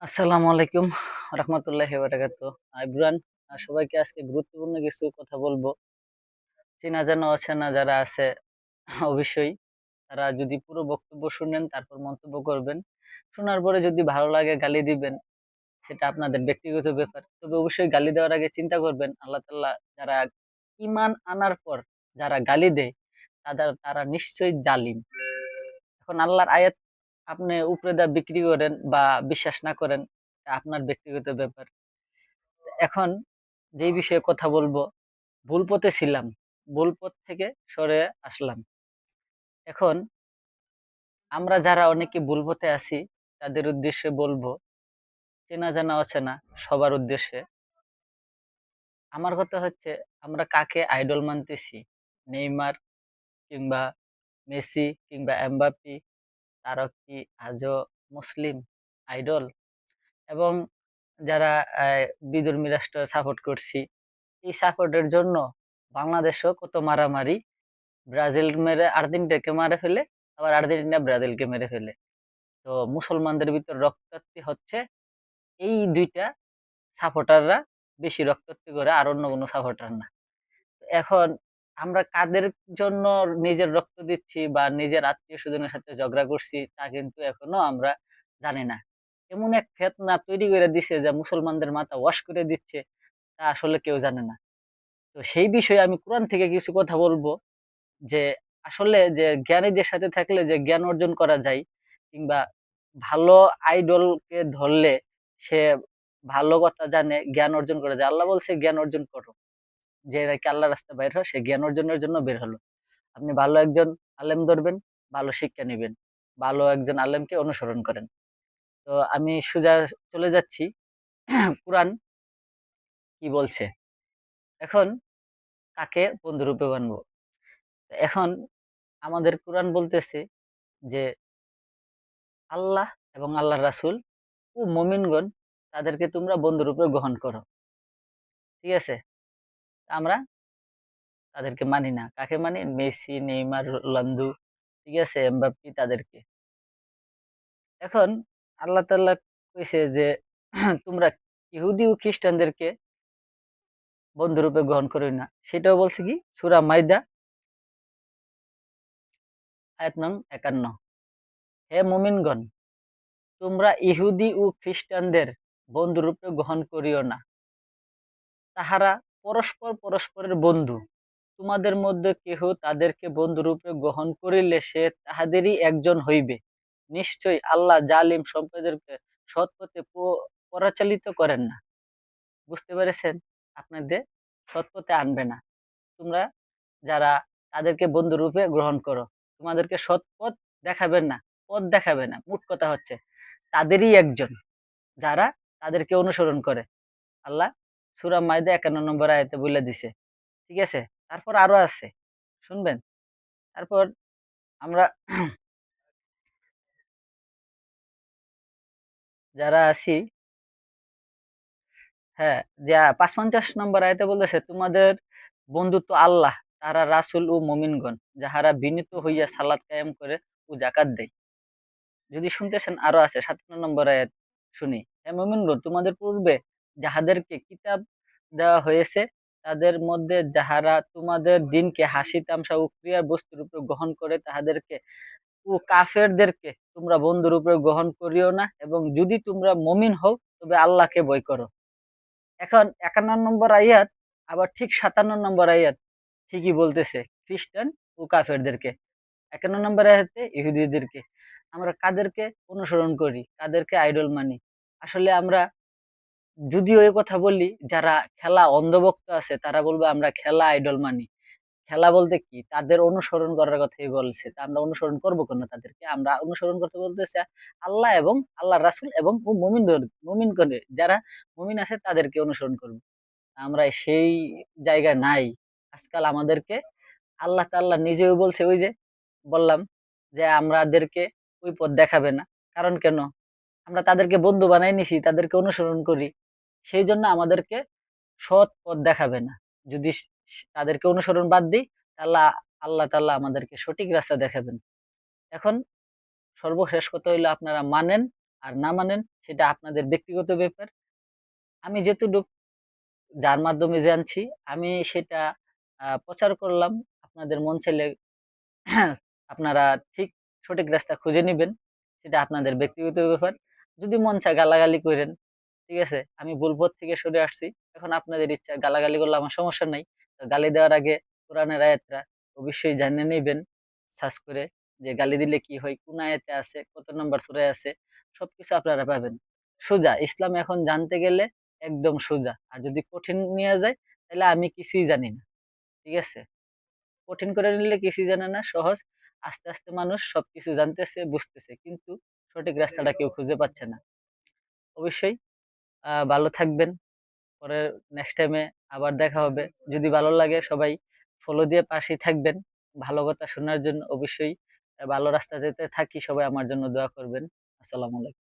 আসসালামু আলাইকুম রহমতুল্লাহি বারাকাতু। ইব্রান, সবাইকে আজকে গুরুত্বপূর্ণ কিছু কথা বলবো। চেনা জানা অচেনা যারা আছে অবশ্যই তারা যদি পুরো বক্তব্য শুনেন তারপর মন্তব্য করবেন। শোনার পরে যদি ভালো লাগে গালি দিবেন, সেটা আপনাদের ব্যক্তিগত ব্যাপার। তবে অবশ্যই গালি দেওয়ার আগে চিন্তা করবেন আল্লাহ তাআলা যারা ঈমান আনার পর যারা গালি দেয় তারা নিশ্চয়ই জালিম। এখন আল্লাহর আয়াত আপনি উপরে দা বিক্রি করেন বা বিশ্বাস না করেন, এটা আপনার ব্যক্তিগত ব্যাপার। এখন যেই বিষয়ে কথা বলবো, ভুল পথে ছিলাম, ভুল পথ থেকে সরে আসলাম। এখন আমরা যারা অনেকে ভুল পথে আছি তাদের উদ্দেশ্যে বলবো, চেনা জানা অচেনা সবার উদ্দেশ্যে আমার কথা হচ্ছে, আমরা কাকে আইডল মানতেছি? নেইমার কিংবা মেসি কিংবা এমবাপ্পে, তারা কি আজও মুসলিম আইডল? এবং যারা বিধর্মী রাষ্ট্র সাপোর্ট করছি, এই সাপোর্টের জন্য বাংলাদেশও কত মারামারি, ব্রাজিল মেরে আর্জেন্টিনাকে মারে ফেলে, আবার আর্জেন্টিনা ব্রাজিলকে মেরে ফেলে। তো মুসলমানদের ভিতর রক্তাক্তি হচ্ছে এই দুইটা সাপোর্টাররা বেশি রক্তাক্তি করে, আর অন্য কোনো সাপোর্টার না। এখন আমরা কাদের জন্য নিজের রক্ত দিচ্ছি বা নিজের আত্মীয় স্বজনের সাথে ঝগড়া করছি তা কিন্তু এখনো আমরা জানি না। এমন এক ফিতনা তৈরি করে দিছে যে মুসলমানদের মাথা ওয়াশ করে দিচ্ছে, তা আসলে কেউ জানে না। তো সেই বিষয়ে আমি কোরআন থেকে কিছু কথা বলবো, যে আসলে যে জ্ঞানীদের সাথে থাকলে যে জ্ঞান অর্জন করা যায়, কিংবা ভালো আইডলকে ধরলে সে ভালো কথা জানে, জ্ঞান অর্জন করা যায়। আল্লাহ বলছে জ্ঞান অর্জন করো। যে নাকি আল্লাহর রাস্তায় বের হয় সে জ্ঞান অর্জনের জন্য বের হলো। আপনি ভালো একজন আলেম ধরবেন, ভালো শিক্ষা নিবেন, ভালো একজন আলেমকে অনুসরণ করেন। তো আমি সোজা চলে যাচ্ছি কোরআন কি বলছে। এখন কাকে বন্ধুরূপে বানবো? এখন আমাদের কোরআন বলতেছে যে আল্লাহ এবং আল্লাহর রাসূল ও মুমিনগণ তাদেরকে তোমরা বন্ধুরূপে গ্রহণ করো। ঠিক আছে? আমরা তাদেরকে মানি না। কাকে মানি? মেসি, নেইমার, রোনালদো, ঠিক আছে? এমবাপ্পে তাদেরকে। এখন আল্লাহ তাআলা কইছে যে তোমরা ইহুদি ও খ্রিস্টানদেরকে বন্ধুরূপে গ্রহণ করিও না। সেটাও বলছে কি? সূরা মাইদা আয়াত নং ৫১। হে মুমিনগণ, তোমরা ইহুদি ও খ্রিস্টানদের বন্ধুরূপে গ্রহণ করিও না। তাহারা পরস্পরের বন্ধু। তোমাদের মধ্যে কেহ তাদেরকে বন্ধুরূপে গ্রহণ করিলে সে তাহাদেরই একজন হইবে। নিশ্চয়ই আল্লাহ জালিম সম্প্রদায়কে সৎ পথে পরিচালিত করেন না। বুঝতে পেরেছেন? আপনাদের সৎ পথে আনবে না। তোমরা যারা তাদেরকে বন্ধুরূপে গ্রহণ করো, তোমাদেরকে সৎ পথ দেখাবেন না, পথ দেখাবে না। মোট কথা হচ্ছে তাদেরই একজন যারা তাদেরকে অনুসরণ করে। আল্লাহ সূরা মাইদা ৫১ নম্বর আয়াতে বইলা দিছে। ঠিক আছে? তারপর আরো আছে। শুনবেন? তারপর আমরা যারা আছি, হ্যাঁ, যা ৫৫ নম্বর আয়াতে বলতেছে, তোমাদের বন্ধুত্ব আল্লাহ, তারা রাসূল ও মুমিনগণ যাহারা বিনীত হইয়া সালাত কায়েম করে ও যাকাত দেয়। যদি শুনতেছেন আরো আছে ৫৭ নম্বর আয়াত শুনি। হে মুমিনগণ, তোমাদের পূর্বে যাহাদেরকে কিতাব দেওয়া হয়েছে তাদের মধ্যে যাহারা তোমাদের দিনকে হাসি তামসা ও ক্রিয়ার বস্তুর উপর গ্রহণ করে তাহাদেরকে ও কাফেরদেরকে তোমরা বন্ধুরূপে গ্রহণ করিও না, এবং যদি তোমরা মুমিন হও তবে আল্লাহকে ভয় করো। এখন ৫১ নম্বর আয়াত আবার ঠিক ৫৭ নম্বর আয়াত ঠিকই বলতেছে খ্রিস্টান ও কাফেরদেরকে। ৫১ নম্বর আয়াতে ইহুদীদেরকে। আমরা কাদেরকে অনুসরণ করি? কাদেরকে আইডল মানি? আসলে আমরা যদিও এ কথা বলি, যারা খেলা অন্ধভক্ত আছে তারা বলবে আমরা খেলা আইডল মানি। খেলা বলতে কি? তাদের অনুসরণ করার কথাই বলছে। তা আমরা অনুসরণ করব কেন তাদেরকে? আমরা অনুসরণ করতে বলতেছে আল্লাহ এবং আল্লাহর রাসূল এবং মুমিনগণের যারা মুমিন আছে তাদেরকে অনুসরণ করব। আমরা সেই জায়গায় নাই। আজকাল আমাদেরকে আল্লাহ তাআলা নিজেও বলছে, ওই যে বললাম যে আমাদেরকে ওই পথ দেখাবে না। কারণ কেন? আমরা তাদেরকে বন্ধু বানায় নিছি, তাদেরকে অনুসরণ করি। সেইজন্য আমাদেরকে সৎ পথ দেখাবে না। যদি তাদেরকে অনুসরণ বাদ দেই, তাহলে আল্লাহ তাআলা আমাদেরকে সঠিক রাস্তা দেখাবেন। এখন সর্বশেষ কথা হইলো, আপনারা মানেন আর না মানেন সেটা আপনাদের ব্যক্তিগত ব্যাপার। আমি যতটুক যার মাধ্যমে জানছি আমি সেটা প্রচার করলাম। আপনাদের মন চাইলে আপনারা ঠিক সঠিক রাস্তা খুঁজে নিবেন। সেটা আপনাদের ব্যক্তিগত ব্যাপার। যদি মন চায় গালাগালি কইরেন। ঠিক আছে? আমি ভুল পথ থেকে সরে আসছি। এখন আপনাদের ইচ্ছা গালাগালি করলে আমার সমস্যা নাই। তো গালি দেওয়ার আগে কোরআনের আয়াতটা অবশ্যই জাইনে নিবেন সার্চ করে যে গালি দিলে কি হয়, কোন আয়াতে আছে, কত নাম্বার সূরায় আছে, সবকিছু আপনারা পাবেন। সোজা ইসলাম এখন জানতে গেলে একদম সোজা। আর যদি কঠিন নিয়ে যায় তাহলে আমি কিছুই জানি না। ঠিক আছে? কঠিন করে নিলে কিছুই জানে না, সহজ। আস্তে, আস্তে মানুষ সবকিছু জানতেছে, বুঝতেছে। কিন্তু সঠিক রাস্তাটা কেউ খুঁজে পাচ্ছে না। অবশ্যই ভালো থাকবেন। পরে নেক্সট টাইমে আবার দেখা হবে। যদি ভালো লাগে সবাই ফলো দিয়ে পাশেই থাকবেন। ভালো কথা শোনার জন্য অবশ্যই ভালো রাস্তা যেতে থাকি। সবাই আমার জন্য দোয়া করবেন। আসসালামু আলাইকুম।